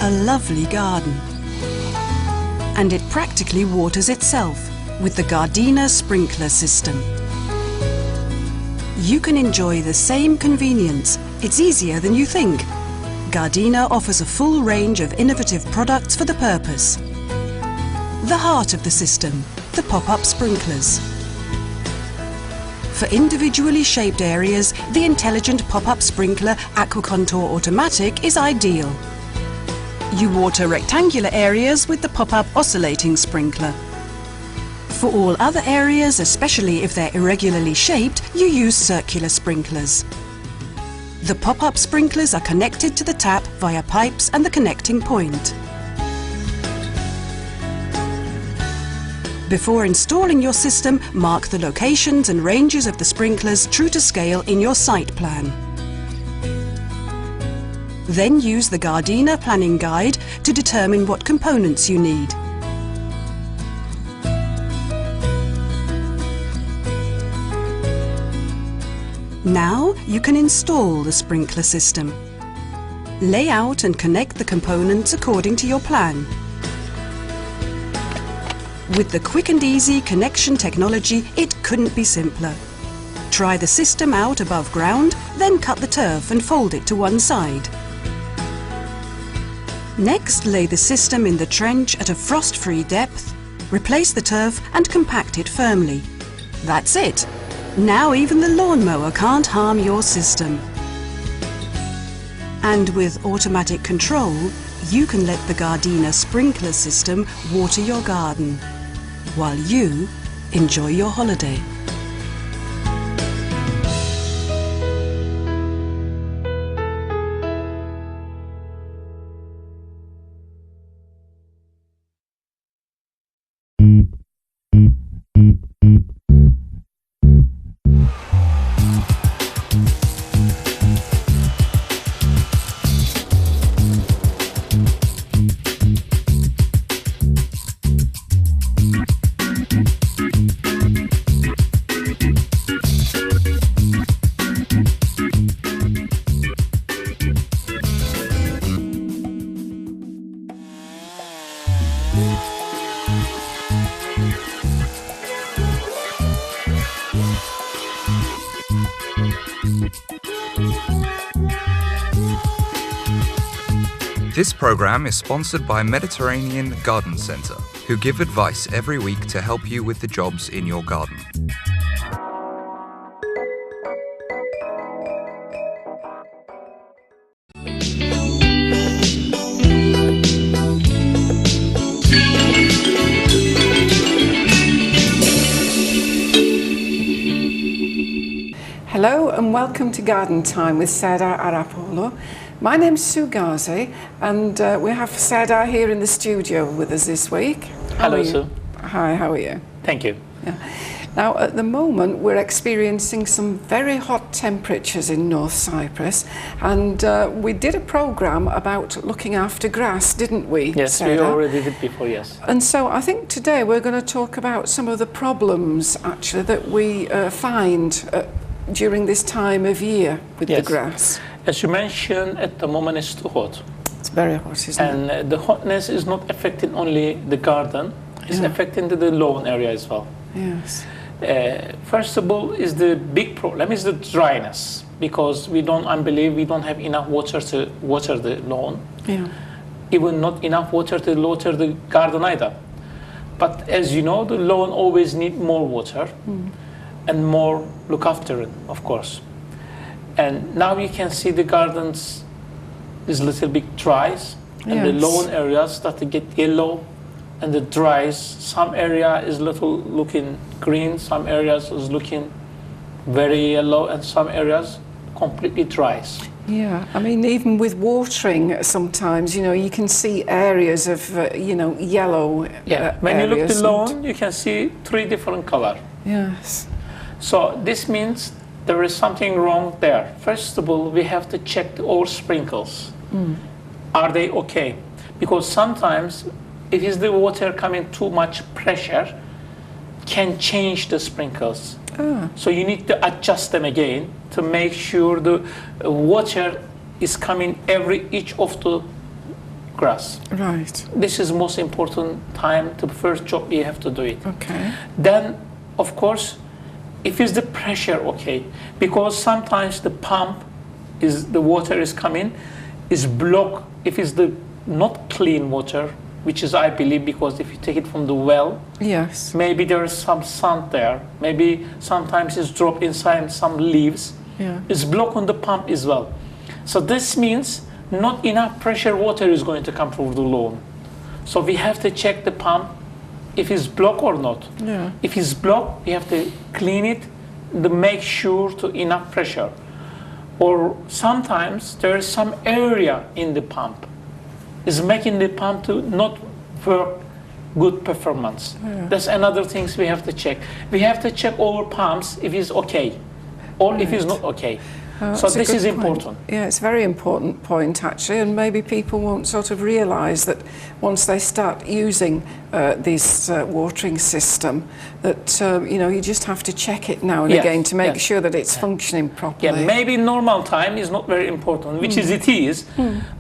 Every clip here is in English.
a lovely garden. And it practically waters itself with the Gardena sprinkler system. You can enjoy the same convenience. It's easier than you think. Gardena offers a full range of innovative products for the purpose. The heart of the system, the pop-up sprinklers. For individually shaped areas, the intelligent pop-up sprinkler AquaContour Automatic is ideal. You water rectangular areas with the pop-up oscillating sprinkler. For all other areas, especially if they're irregularly shaped, you use circular sprinklers. The pop-up sprinklers are connected to the tap via pipes and the connecting point. Before installing your system, mark the locations and ranges of the sprinklers true to scale in your site plan. Then use the Gardena planning guide to determine what components you need. Now you can install the sprinkler system. Lay out and connect the components according to your plan. With the quick and easy connection technology, it couldn't be simpler. Try the system out above ground, then cut the turf and fold it to one side. Next, lay the system in the trench at a frost-free depth, replace the turf and compact it firmly. That's it! Now even the lawnmower can't harm your system. And with automatic control, you can let the Gardena sprinkler system water your garden, while you enjoy your holiday. This program is sponsored by Mediterranean Garden Centre, who give advice every week to help you with the jobs in your garden. Hello and welcome to Garden Time with Serdar ARAPOÞLU. My name's Sue Ghazi and we have Serdar here in the studio with us this week. Hello, Sue. Hi, how are you? Thank you. Yeah. Now, at the moment, we're experiencing some very hot temperatures in North Cyprus, and we did a programme about looking after grass, didn't we? Yes, Serdar? we already did before, yes. And so I think today we're going to talk about some of the problems, actually, that we find during this time of year with the grass. As you mentioned, at the moment it's too hot. It's very hot, isn't it? And the hotness is not affecting only the garden, it's affecting the lawn area as well. Yes. First of all, is the big problem is the dryness, because we don't have enough water to water the lawn. Yeah. Even not enough water to water the garden either. But as you know, the lawn always need more water and more look after it, of course. And now you can see the gardens is a little bit dry, and the lawn areas start to get yellow, and the dries. Some area is little looking green, some areas is looking very yellow, and some areas completely dry. Yeah, I mean, even with watering, sometimes you can see areas of yellow. Yeah, when you look at the lawn, you can see 3 different colors. Yes. So this means there is something wrong there. First of all, we have to check all sprinkles. Are they okay? Because sometimes if is the water coming too much pressure, can change the sprinkles. So you need to adjust them again to make sure the water is coming each of the grass. Right. This is most important time, the first job you have to do it. Okay. Then, of course, if it's the pressure, okay, because sometimes the pump the water is coming, is blocked. If it's the not clean water, which is I believe because if you take it from the well, yes, maybe there is some sand there. Maybe sometimes it's dropped inside some leaves. yeah, It's blocked on the pump as well. So this means not enough pressure water is going to come through the lawn. So we have to check the pump if it's blocked or not. yeah, If it's blocked, we have to clean it to make sure to enough pressure. Or sometimes there is some area in the pump is making the pump to not work good performance. Yeah. That's another things we have to check. We have to check our pumps if it's okay or if it's not okay. So that's a this good is point. important. Yeah, it's a very important point actually, and maybe people won't sort of realise that once they start using this watering system, that you know, you just have to check it now and Yes, again to make yes. sure that it's functioning Yeah, properly. maybe normal time is not very important, which is it is,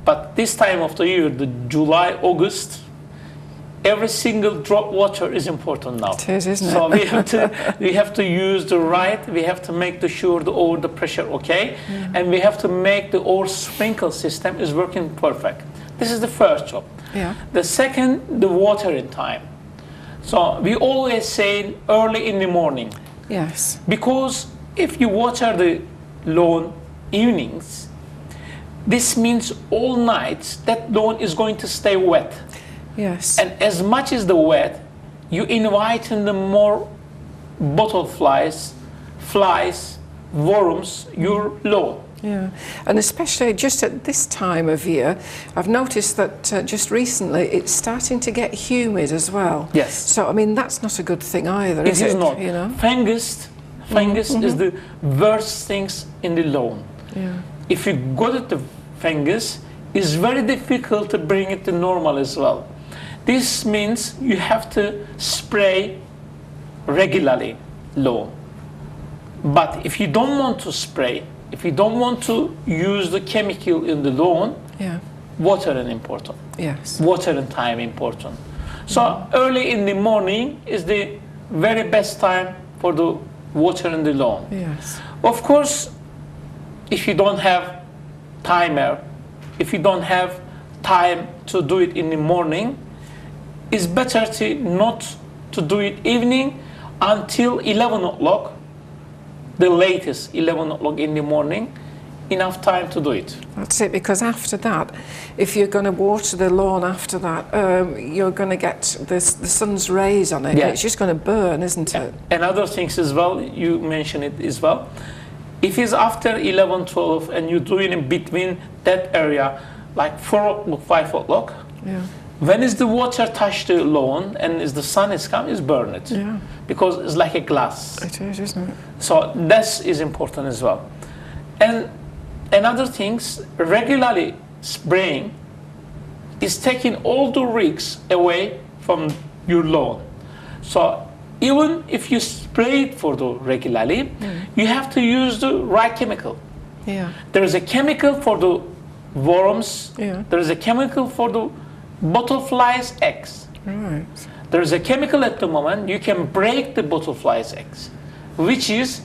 but this time of the year, the July, August, every single drop water is important now. It is, isn't it? So we have to use the right. We have to make sure the pressure okay, and we have to make the sprinkle system is working perfect. This is the first job. Yeah. The second, the watering time. So we always say early in the morning, Yes. because if you water the lawn evenings, this means all night that lawn is going to stay wet. Yes. And as much as the wet, you invite in the more butterflies, flies, worms, your lawn. Yeah, and especially just at this time of year, I've noticed that just recently it's starting to get humid as well. Yes. So, I mean, that's not a good thing either, It is not. You know? Fungus is the worst things in the lawn. Yeah. If you got the fungus, it's very difficult to bring it to normal as well. This means you have to spray regularly lawn. But if you don't want to spray, if you don't want to use the chemical in the lawn, Yeah. water is important. Yes. Water and time important. So early in the morning is the very best time for the water in the lawn. Yes. Of course, if you don't have timer, if you don't have time to do it in the morning, it's better to not to do it evening until 11 o'clock, the latest 11 o'clock in the morning, enough time to do it. That's it, because after that, if you're going to water the lawn after that, you're going to get the sun's rays on it. Yeah. It's just going to burn, isn't it? And other things as well, you mentioned it as well. If it's after 11, 12, and you're doing in between that area, like 4 o'clock, 5 o'clock, Yeah. when is the water touch the lawn and as the sun is come, is burn it. Yeah. Because it's like a glass. It is, isn't it? So this is important as well. And another things, regularly spraying is taking all the risks away from your lawn. So even if you spray it for the regularly, you have to use the right chemical. Yeah. There is a chemical for the worms. Yeah. There is a chemical for the butterflies' eggs. Right. There is a chemical at the moment you can break the butterflies' eggs, which is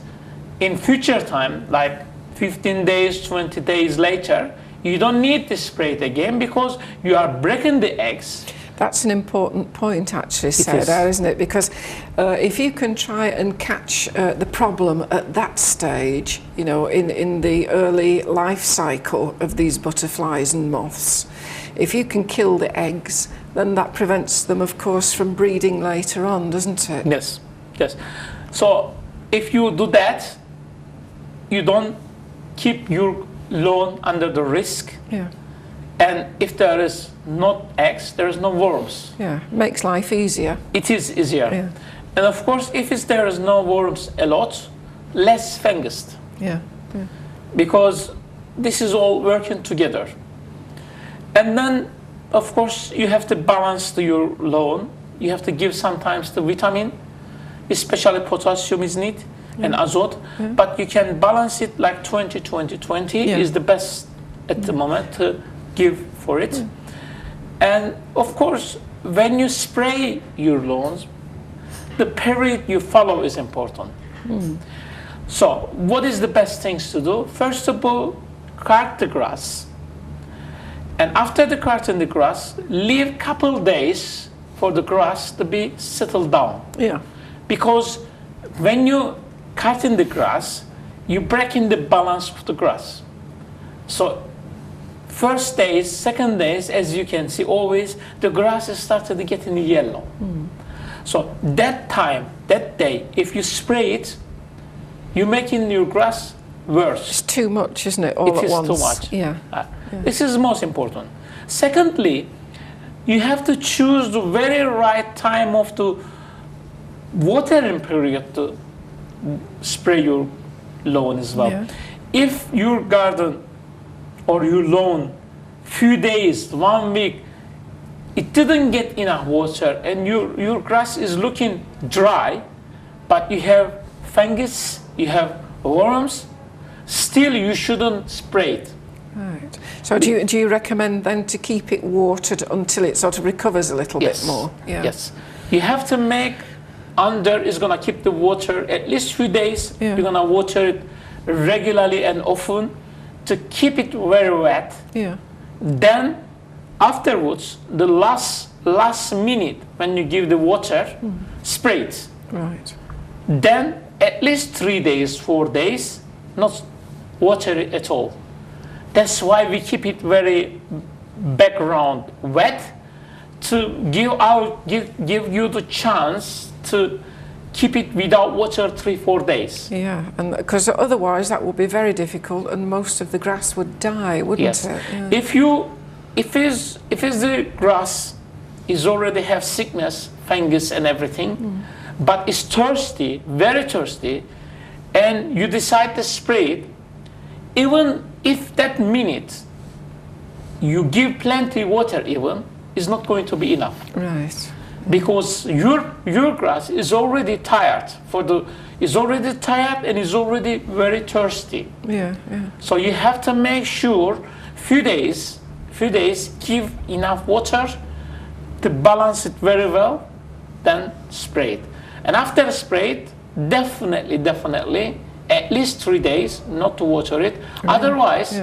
in future time, like 15 days, 20 days later, you don't need to spray it again because you are breaking the eggs. That's an important point, actually, is. Serdar, isn't it? Because if you can try and catch the problem at that stage, you know, in the early life cycle of these butterflies and moths, if you can kill the eggs, then that prevents them, of course, from breeding later on, doesn't it? Yes, yes. So if you do that, you don't keep your lawn under the risk. Yeah. And if there is not eggs, there is no worms. Yeah. Makes life easier. It is easier. Yeah. And of course, if there is no worms a lot, less fungus. Yeah. Yeah. Because this is all working together. And then, of course, you have to balance your lawn. You have to give sometimes the vitamin, especially potassium is needed, and azote. But you can balance it like 20, 20, 20 Yeah. is the best at the moment to give for it. And of course, when you spray your lawns, the period you follow is important. So what is the best things to do? First of all, cut the grass. And after the cutting the grass, leave couple days for the grass to be settled down. Yeah. Because when you cutting the grass, you breaking the balance of the grass. So first days, second days, as you can see, always the grass is started getting yellow. So that time, that day, if you spray it, you're making your grass worse. It's too much, isn't it, all It at is once? too much. Yeah. This is most important. Secondly, you have to choose the very right time of the watering period to spray your lawn as well. Yeah. If your garden or your lawn, few days, 1 week, it didn't get enough water and your grass is looking dry, but you have fungus, you have worms, still you shouldn't spray it. Right. So do you recommend then to keep it watered until it sort of recovers a little bit more? Yeah. Yes. You have to make under is going to keep the water at least few days. Yeah. You're going to water it regularly and often to keep it very wet. Yeah. Then afterwards, the last minute when you give the water, spray it. Right. Then at least 3 days, 4 days, not water it at all. That's why we keep it very background wet to give you the chance to keep it without water 3-4 days. Yeah, and because otherwise that would be very difficult, and most of the grass would die, wouldn't Yes. it? Yeah. If it's the grass is already have sickness, fungus and everything, but it's thirsty, very thirsty, and you decide to spray it, even if that minute you give plenty water, even is not going to be enough. Right. Because your grass is already tired is already tired and is already very thirsty. Yeah. Yeah. So you have to make sure few days give enough water to balance it very well, then spray it. And after spray it, definitely at least 3 days not to water it. Right. Otherwise,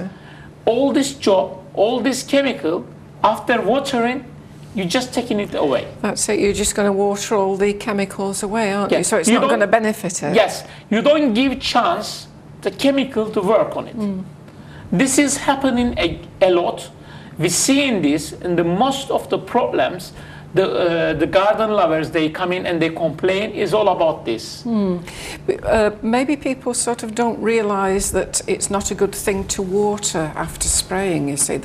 all this job, all this chemical, after watering, you're just taking it away. That's it. You're just going to water all the chemicals away, aren't you? Yes. So it's You not going to don't- benefit it. Yes, you don't give chance the chemical to work on it. This is happening a lot. We're seeing this in the most of the problems. The garden lovers, they come in and they complain is all about this. Maybe people sort of don't realise that it's not a good thing to water after spraying. You see,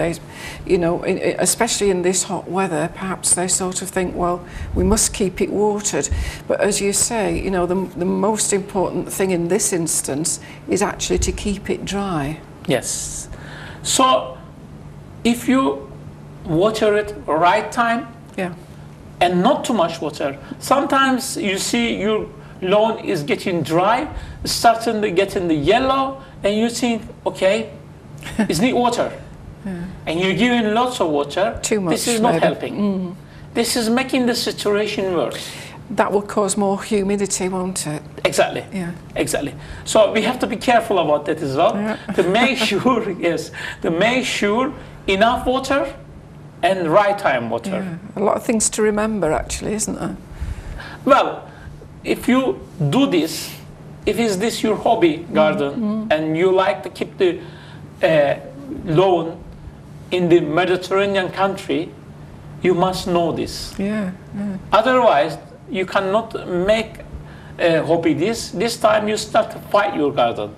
especially in this hot weather, perhaps they sort of think, well, we must keep it watered. But as you say, the most important thing in this instance is actually to keep it dry. Yes. So if you water it right time, Yeah. and not too much water. Sometimes you see your lawn is getting dry, starting to get in the yellow, and you think, okay, it needs water. And you're giving lots of water. Too much, This is not maybe. helping. This is making the situation worse. That will cause more humidity, won't it? Exactly. Yeah. Exactly. So we have to be careful about that as well. Yeah. To make sure, to make sure enough water and right time water. Yeah. A lot of things to remember, actually, isn't there? Well, if you do this, if is this your hobby garden and you like to keep the lawn in the Mediterranean country, you must know this. Yeah. Otherwise, you cannot make a hobby this. This time you start to fight your garden.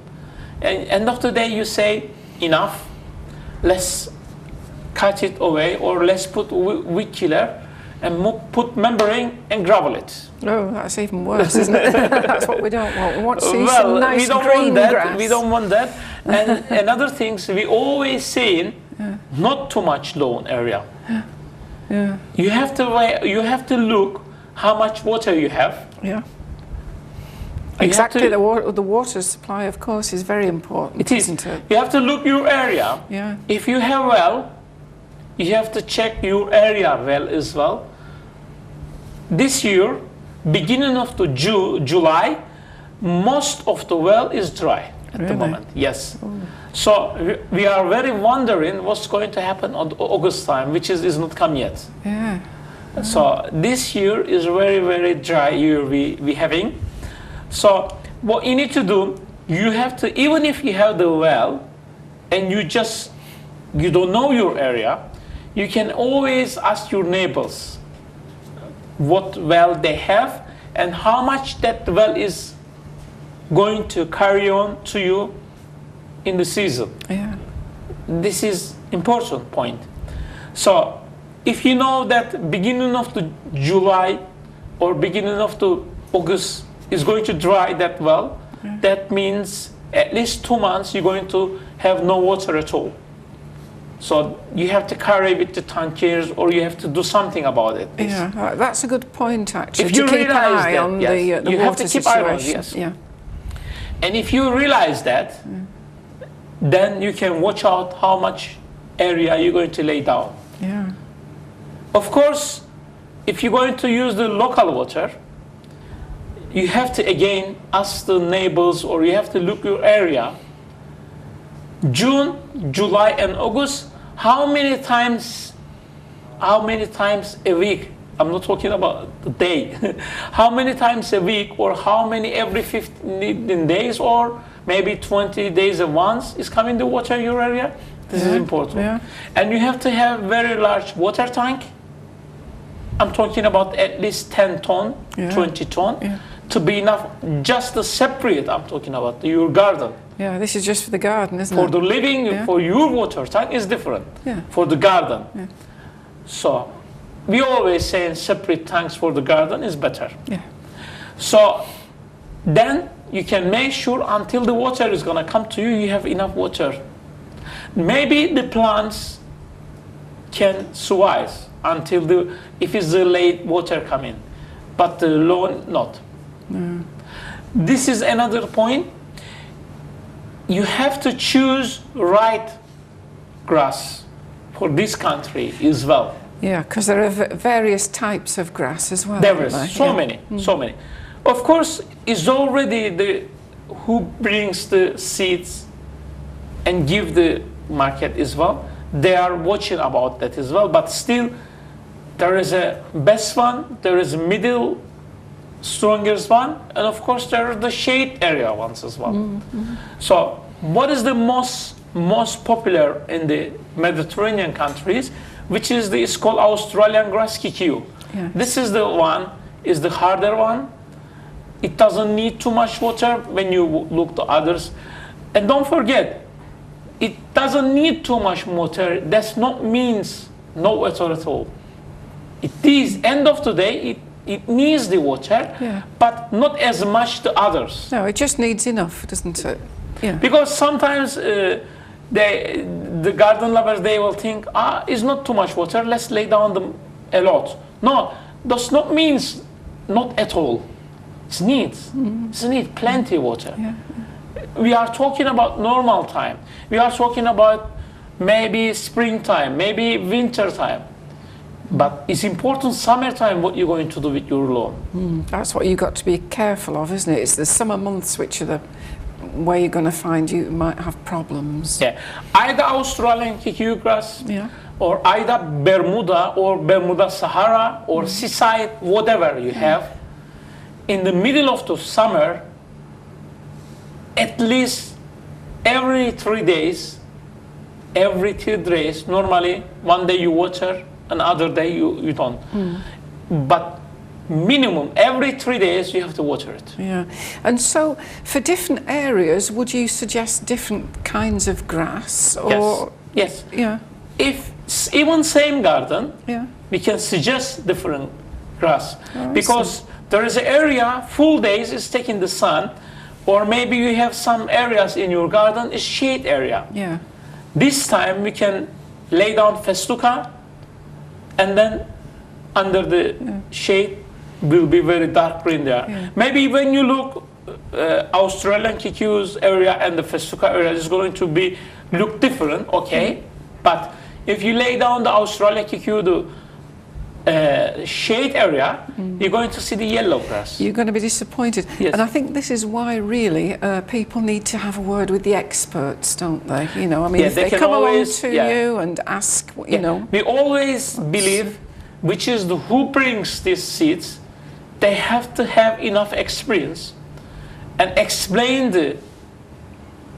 And end of the day you say, enough, let's cut it away, or let's put weed killer and put membrane and gravel it. Oh, that's even worse, isn't it? That's what we don't want. We want to see Well, some nice we don't green want that. grass. We don't want that. And another things, we always saying, not too much lawn area. Yeah. You have to look how much water you have. Yeah. You Exactly. have to- The water supply, of course, is very important, It is. isn't it? You have to look your area. Yeah. If you have well, you have to check your area well as well. This year, beginning of the July, most of the well is dry at the moment. Yes. So we are very wondering what's going to happen on August time, which is not come yet. Yeah. So this year is very, very dry year we having. So what you need to do, you have to, even if you have the well and you don't know your area, you can always ask your neighbors what well they have and how much that well is going to carry on to you in the season. Yeah. This is important point. So if you know that beginning of the July or beginning of the August is going to dry that well, that means at least 2 months you're going to have no water at all. So you have to carry with the tankers, or you have to do something about it. Yeah, that's a good point actually. If you to keep an realize eye that, on yes, the you water have to keep eye on it, situation. yes. Yeah. And if you realize that, then you can watch out how much area you're going to lay down. Yeah. Of course, if you're going to use the local water, you have to again ask the neighbors, or you have to look your area. June, July, and August, how many times a week? I'm not talking about the day. How many times a week, or how many every 15 days, or maybe 20 days at once is coming the water in your area? This is important. Yeah. And you have to have very large water tank. I'm talking about at least 10 ton, 20 ton, to be enough just to separate. I'm talking about your garden. Yeah, this is just for the garden, isn't For it? the living, for your water tank is different. Yeah. For the garden. Yeah. So we always say separate tanks for the garden is better. Yeah. So then you can make sure until the water is going to come to you, you have enough water. Maybe the plants can survive until if it's the late water coming, but the lawn not. No. This is another point. You have to choose right grass for this country as well. Yeah, because there are various types of grass as well. There aren't is there? so many, so many. Of course, it's already who brings the seeds and give the market as well. They are watching about that as well, but still there is a best one, there is a middle strongest one, and of course there are the shade area ones as well. So what is the most popular in the Mediterranean countries, which is it's called Australian grass kikiu. Yeah. This is the one, is the harder one. It doesn't need too much water when you look to others. And don't forget, it doesn't need too much water. That's not means no water at all. It is, end of the day, it needs the water, but not as much to others. No, it just needs enough, doesn't it? Yeah. Because sometimes the garden lovers, they will think, it's not too much water, let's lay down a lot. No, does not means not at all. It needs. It needs plenty of water. Yeah. We are talking about normal time. We are talking about maybe springtime, maybe winter time. But it's important summertime what you're going to do with your lawn. That's what you've got to be careful of, isn't it? It's the summer months which are the where you're going to find you might have problems. Yeah, either Australian kikiu grass, or either Bermuda or Bermuda Sahara or seaside, whatever you have. In the middle of the summer, at least every 3 days, normally one day you water, another day you don't. But minimum every 3 days you have to water it. Yeah, and so for different areas, would you suggest different kinds of grass? Or Yes. Yeah. If even same garden, Yeah. we can suggest different grass, Oh, because there is an area full days is taking the sun, or maybe you have some areas in your garden is shade area. Yeah. This time we can lay down festuca, and then under the shade will be very dark green there. Yeah. Maybe when you look Australian kikiu's area and the festuca area is going to be look different, okay? But if you lay down the Australia cuckoo shade area, you're going to see the yellow grass. You're going to be disappointed. Yes. And I think this is why really people need to have a word with the experts, don't they? You know, I mean, if they come along to you and ask, you know. We always believe, which is who brings these seeds, they have to have enough experience and explain the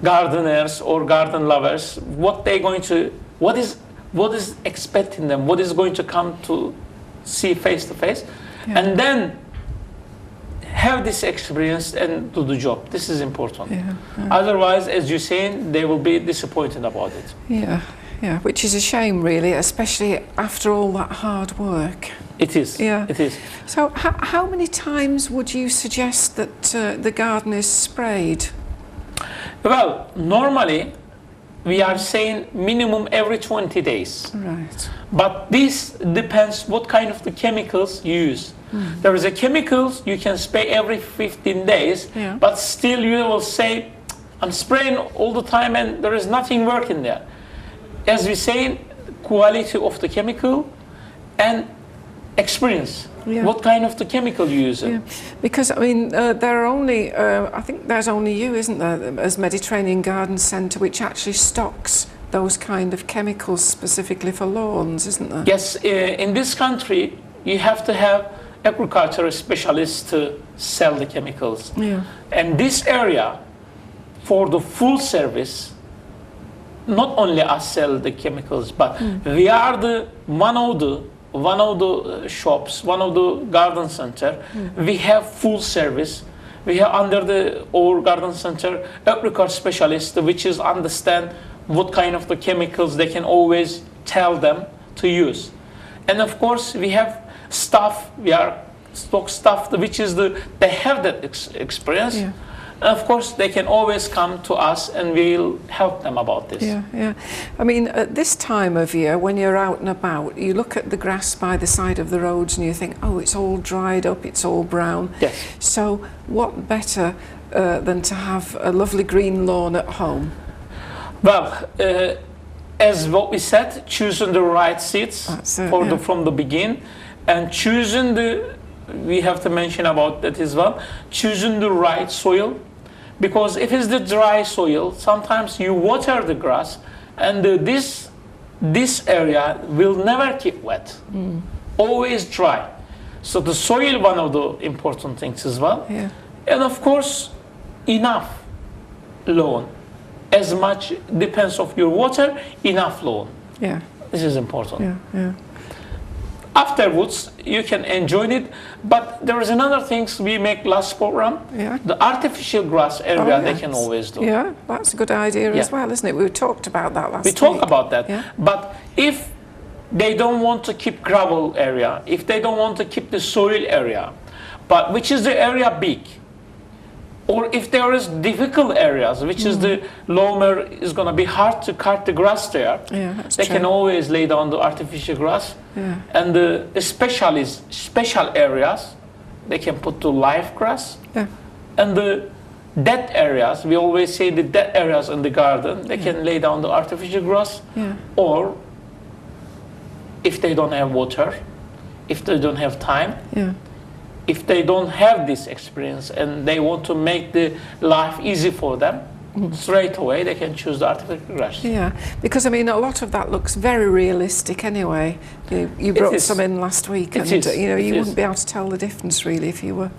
gardeners or garden lovers what they're going to, what is expecting them, what is going to come to see face to face, and then have this experience and do the job. This is important. Otherwise, as you're saying, they will be disappointed about it. Yeah, which is a shame really, especially after all that hard work. It is. Yeah. It is. So how many times would you suggest that the garden is sprayed? Well, normally we are saying minimum every 20 days. Right. But this depends what kind of the chemicals you use. There is a chemicals you can spray every 15 days, but still you will say, I'm spraying all the time and there is nothing working there. As we say, quality of the chemical and experience. What kind of the chemical you use? Because I mean, there are only, I think there's only you, isn't there, as Mediterranean Garden Centre, which actually stocks those kind of chemicals specifically for lawns, isn't there? Yes, in this country, you have to have agricultural specialists to sell the chemicals. And this area, for the full service, not only us sell the chemicals, but we are the one of the shops, one of the garden center. We have full service. We have under our garden center agricultural specialist, which is understand what kind of the chemicals they can always tell them to use. And of course we have staff, we are stock staff, which is they have that experience. And of course they can always come to us and we'll help them about this. I mean, at this time of year when you're out and about, you look at the grass by the side of the roads and you think, oh, it's all dried up, it's all brown. So what better than to have a lovely green lawn at home? Well, as what we said, choosing the right seeds from the beginning, and choosing we have to mention about that as well, choosing the right soil, because if it's the dry soil, sometimes you water the grass and this area will never keep wet, always dry. So the soil, one of the important things as well, and of course enough lawn. As much depends of your water, enough lawn. This is important. Afterwards, you can enjoy it, but there is another things we make last program. The artificial grass area they can always do. That's a good idea as well, isn't it? We talked about that last week. We talked about that. But if they don't want to keep gravel area, if they don't want to keep the soil area, but which is the area big, or if there is difficult areas, which is the lawnmower is going to be hard to cut the grass there, they can always lay down the artificial grass. And the special areas, they can put the live grass. And the dead areas, we always say the dead areas in the garden, they can lay down the artificial grass. Or if they don't have water, if they don't have time, if they don't have this experience and they want to make the life easy for them, straight away they can choose the artificial grass. Because I mean a lot of that looks very realistic anyway. You brought some in last week and you know you wouldn't be able to tell the difference really if you were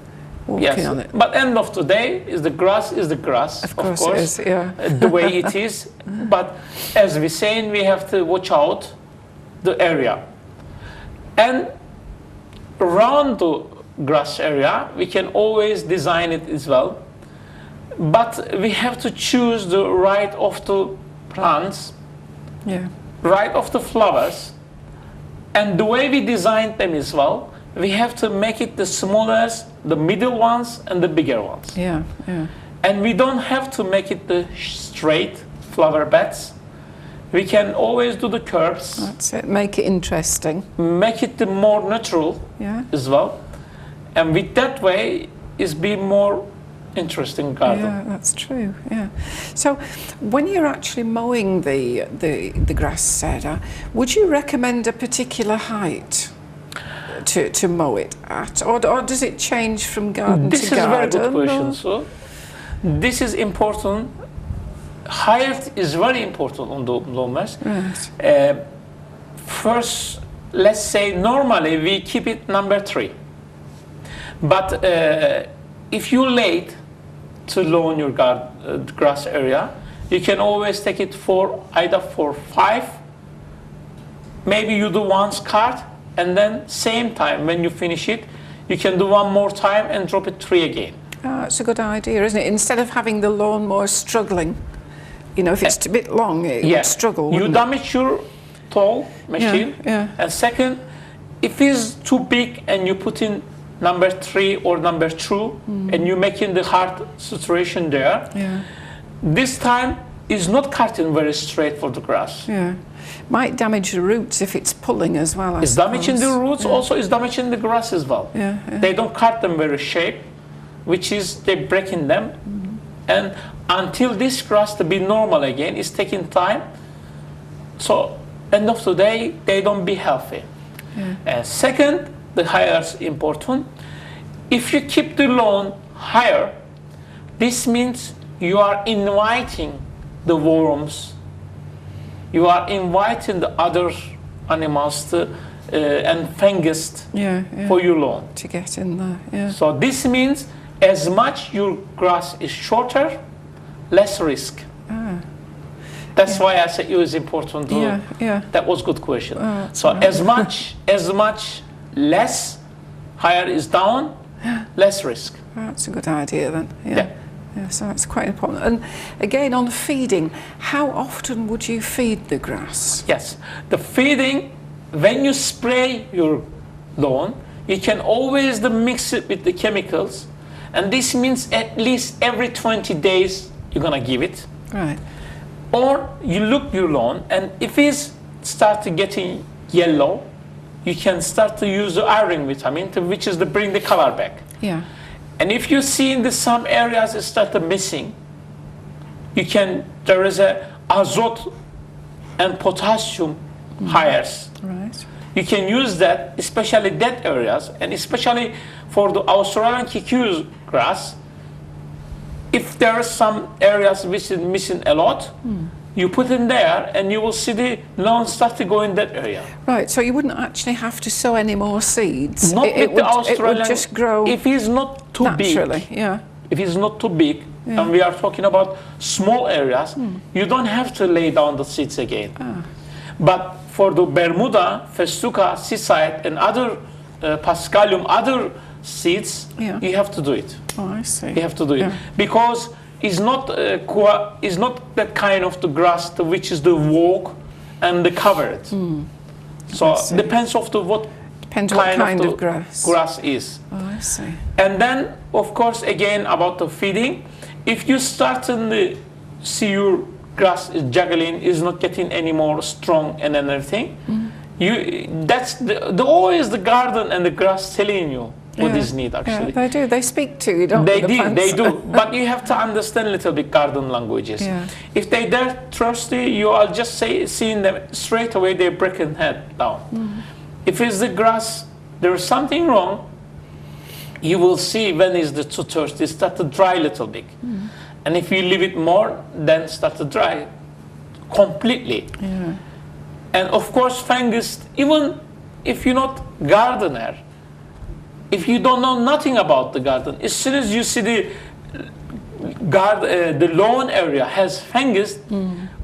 walking on it. But end of the day is the grass, of course it is, the way it is. But as we're saying, we have to watch out the area. And around the grass area, we can always design it as well. But we have to choose the right of the plants, right of the flowers. And the way we design them as well, we have to make it the smallest, the middle ones, and the bigger ones. And we don't have to make it the straight flower beds. We can always do the curves. That's it, make it interesting. Make it the more natural as well. And with that way, it's be more interesting garden. Yeah, that's true. Yeah. So, when you're actually mowing the grass, Serdar, would you recommend a particular height to mow it at, or does it change from garden This to is a garden? very good question. So, this is important. Height is very important on the lawnmowers. Right. First, let's say normally we keep it number 3. But if you're late to lawn your grass area, you can always take it either for 5. Maybe you do once cut, and then same time when you finish it, you can do one more time and drop it 3 again. Oh, it's a good idea, isn't it? Instead of having the lawnmower struggling, you know, if it's a bit long, it would struggle. You wouldn't damage your tool machine. Yeah. And second, if it's too big and you put in number 3 or number 2, and you're making the hard situation there, this time is not cutting very straight for the grass. Yeah. Might damage the roots if it's pulling as well. It's damaging the roots, also it's damaging the grass as well. Yeah. They don't cut them very shape, which is they're breaking them. And until this grass to be normal again, it's taking time. So end of the day, they don't be healthy. And second, the higher is important. If you keep the lawn higher, this means you are inviting the worms, you are inviting the other animals to, and fungus for your lawn. To get in there, yeah. So this means as much your grass is shorter, less risk. That's why I said it was important. That was a good question. So as much less, higher is down, less risk. That's a good idea then. Yeah, so that's quite important. And again, on feeding, how often would you feed the grass? Yes, the feeding, when you spray your lawn, you can always mix it with the chemicals, and this means at least every 20 days you're gonna give it. Right. Or you look your lawn, and if it's start getting yellow, you can start to use the iron vitamin, which is to bring the color back. Yeah. And if you see in some areas it start missing, there is a azot and potassium hires. Right. You can use that, especially dead areas, and especially for the Australian cuckoo grass. If there are some areas missing a lot, you put in there, and you will see the lawn start to go in that area. Right, so you wouldn't actually have to sow any more seeds. Not with the Australian. It would just grow if it's not too naturally. big. Yeah. If it's not too big, and we are talking about small areas, you don't have to lay down the seeds again. But for the Bermuda, Festuca, Seaside, and other Pascalium, other seeds, you have to do it. Oh, I see. You have to do it because it's not that kind of the grass which is the walk and the covered. So depends of what kind of grass is. Oh, I see. And then, of course, again about the feeding, if you start to see your grass is juggling, is not getting any more strong and everything, that's always the garden and the grass telling you what is need actually. Yeah, they do. They speak to you, don't they? They do. But you have to understand a little bit garden languages. Yeah. If they're thirsty, you are just seeing them straight away. They're breaking head down. If it's the grass, there is something wrong. You will see when is the too thirsty, start to dry a little bit. And if you leave it more, then start to dry completely. Yeah. And of course, fungus. Even if you're not gardener, if you don't know nothing about the garden, as soon as you see the lawn area has fungus,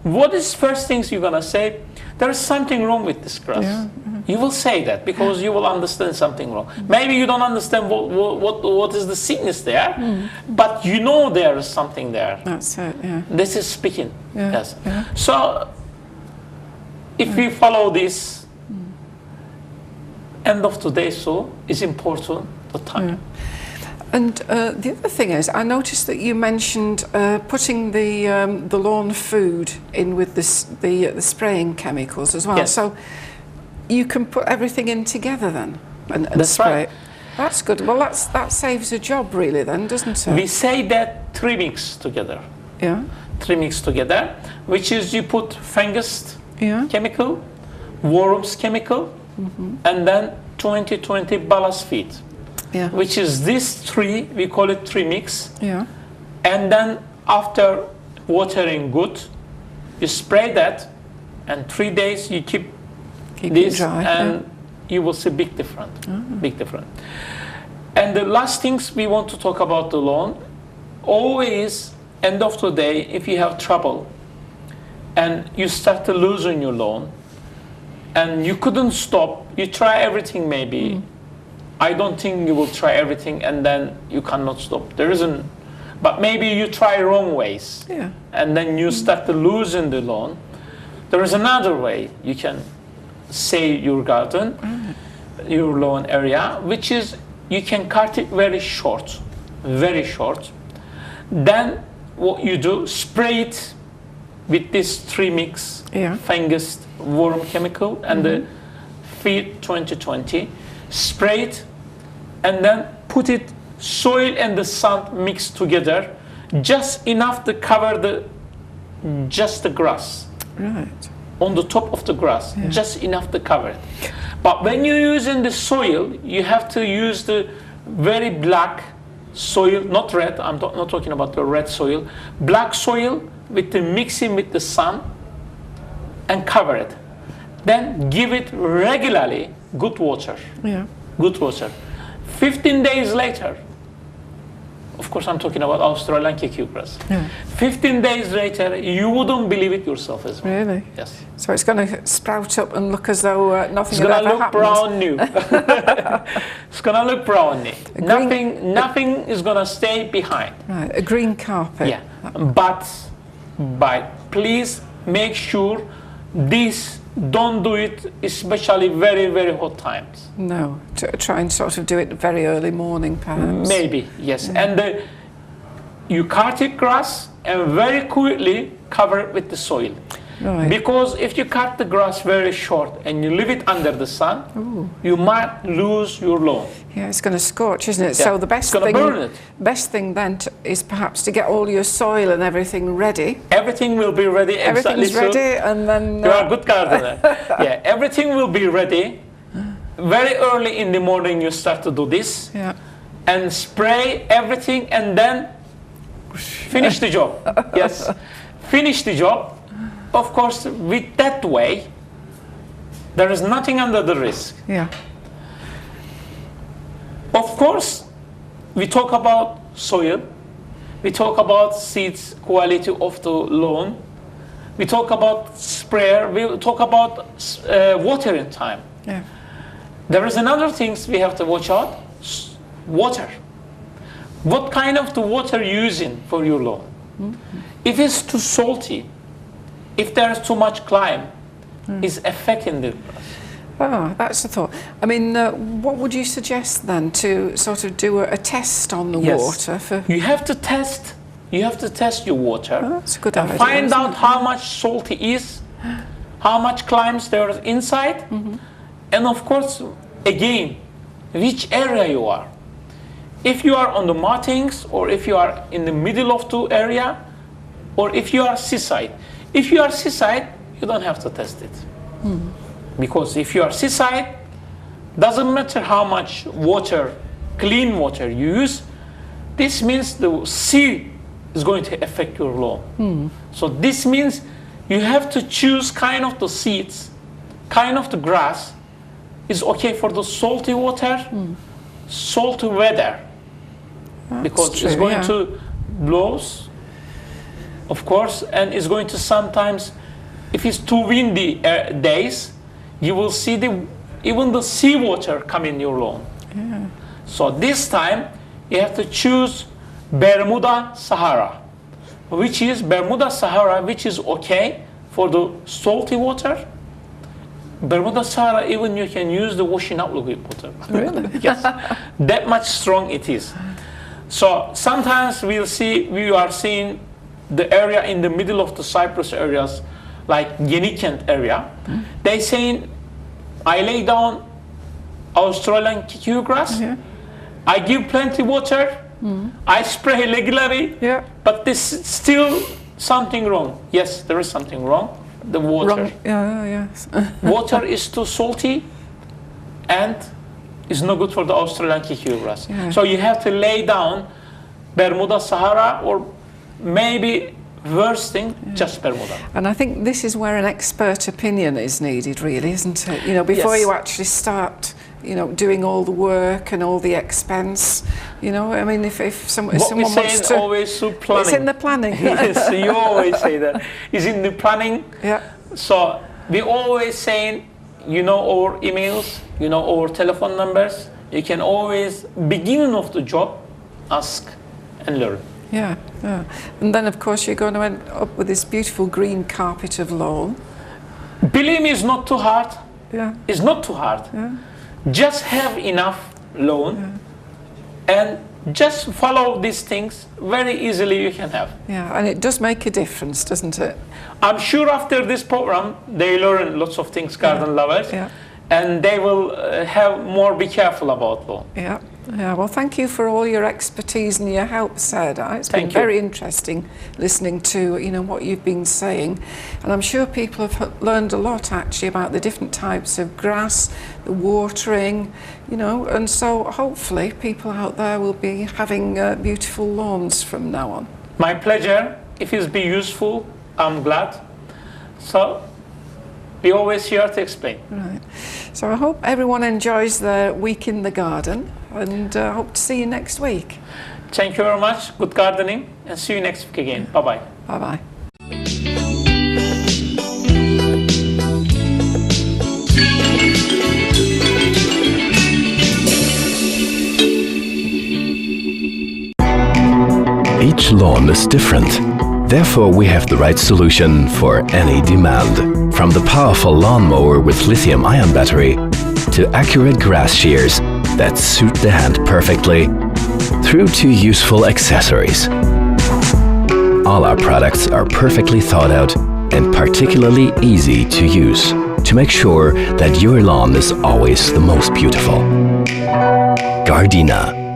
what is first things you're gonna say? There is something wrong with this grass. Yeah. You will say that because you will understand something wrong. Maybe you don't understand what is the sickness there, but you know there is something there. That's it. Yeah. This is speaking. Yeah. Yes. Yeah. So if we follow this, end of today, so is important the time. And the other thing is, I noticed that you mentioned putting the lawn food in with the spraying chemicals as well. Yes. So you can put everything in together then and That's spray right. it. That's good. Well, that saves a job really then, doesn't it? We say that 3 mix together. Yeah. 3 mix together, which is you put fungus chemical, worms chemical, and then 20/20 ballast feed. Yeah. Which is this 3, we call it 3 mix. Yeah. And then after watering good, you spray that, and 3 days you keep this, it dry, and you will see big difference. Big difference. And the last things we want to talk about the lawn, always end of the day, if you have trouble and you start to losing your lawn and you couldn't stop, you try everything maybe. I don't think you will try everything and then you cannot stop. There isn't, but maybe you try wrong ways and then you start to losing the lawn. There is another way you can save your garden, your lawn area, which is you can cut it very short. Then what you do, spray it with this 3 mix fungus worm chemical and the feed 20/20. Spray it and then put it soil and the sand mixed together, just enough to cover just the grass. Right. On the top of the grass, just enough to cover it. But when you're using the soil, you have to use the very black soil, not red, I'm not talking about the red soil, black soil with the mixing with the sun and cover it. Then give it regularly good water. Yeah. Good water. 15 days later, of course I'm talking about Australian cucumbers. 15 days later, you wouldn't believe it yourself as well. Really? Yes. So it's going to sprout up and look as though nothing It's had going to ever look happened. brand new. It's going to look brand new. Nothing is going to stay behind. Right, a green carpet. Yeah. But please make sure don't do it, especially very, very hot times. No, try and sort of do it very early morning, perhaps. Maybe, yes. And you cut it grass and very quickly cover it with the soil. Right. Because if you cut the grass very short and you leave it under the sun, you might lose your lawn. Yeah, it's going to scorch, isn't it? Yeah. So the best It's going to burn it. best thing then is perhaps to get all your soil and everything ready. Everything will be ready. Everything's exactly. ready, and then You are a good gardener. Yeah, everything will be ready. Very early in the morning, you start to do this, and spray everything, and then finish the job. Yes, finish the job. Of course, with that way, there is nothing under the risk. Yeah. Of course, we talk about soil, we talk about seeds, quality of the lawn, we talk about sprayer, we talk about watering time. Yeah. There is another things we have to watch out, water. What kind of the water using for your lawn? If it's too salty, if there's too much climb, is affecting the grass. Oh, that's the thought. I mean, what would you suggest then to sort of do a test on the water? You have to test. You have to test your water. Oh, that's a good and idea. Find out how much salt it is, how much climbs there is inside, and of course, again, which area you are. If you are on the martins, or if you are in the middle of the area, or if you are seaside. If you are seaside, you don't have to test it. Because if you are seaside, doesn't matter how much water, clean water you use, this means the sea is going to affect your lawn. So this means you have to choose kind of the seeds, kind of the grass is okay for the salty water, salty weather. Because true, it's going to blow, of course, and it's going to sometimes, if it's too windy days, you will see even the seawater come in your lawn. So this time you have to choose Bermuda Sahara, which is okay for the salty water. Bermuda Sahara, even you can use the washing up liquid water. Really? Yes, that much strong it is. So sometimes we are seeing the area in the middle of the cypress areas, like Yenikent area. They saying, I lay down Australian cucumber grass, I give plenty water, I spray regularly, Yeah. but this is still something wrong. Yes, there is something wrong. The water. Wrong. Yeah, yes. Water is too salty and is no good for the Australian cucumbers. Yeah. So you have to lay down Bermuda Sahara, or maybe worst thing, just Bermuda. And I think this is where an expert opinion is needed, really, isn't it? You know, before Yes. you actually start, you know, doing all the work and all the expense. You know, I mean, if What we someone say wants is to, always through planning. it's in the planning. Yes, you always say that. It's in the planning. Yeah. So we always saying, you know, our emails, you know, our telephone numbers. You can always, beginning of the job, ask and learn. Yeah, yeah. And then, of course, you're going to end up with this beautiful green carpet of lawn. Believe me, it's not too hard. Yeah. It's not too hard. Yeah. Just have enough lawn and just follow these things. Very easily you can have. Yeah, and it does make a difference, doesn't it? I'm sure after this program they learn lots of things, garden lovers, Yeah. and they will have more be careful about lawn. Yeah, yeah. Well, thank you for all your expertise and your help, Serdar. It's been Thank you. very interesting listening to, you know, what you've been saying, and I'm sure people have learned a lot actually about the different types of grass, the watering, you know, and so hopefully people out there will be having beautiful lawns from now on. My pleasure. If it's be useful, I'm glad. So we always here to explain. Right. So I hope everyone enjoys their week in the garden, and hope to see you next week. Thank you very much. Good gardening, and see you next week again. Bye bye. Bye bye. Each lawn is different. Therefore, we have the right solution for any demand. From the powerful lawnmower with lithium-ion battery to accurate grass shears that suit the hand perfectly, through to useful accessories. All our products are perfectly thought out and particularly easy to use to make sure that your lawn is always the most beautiful. Gardena.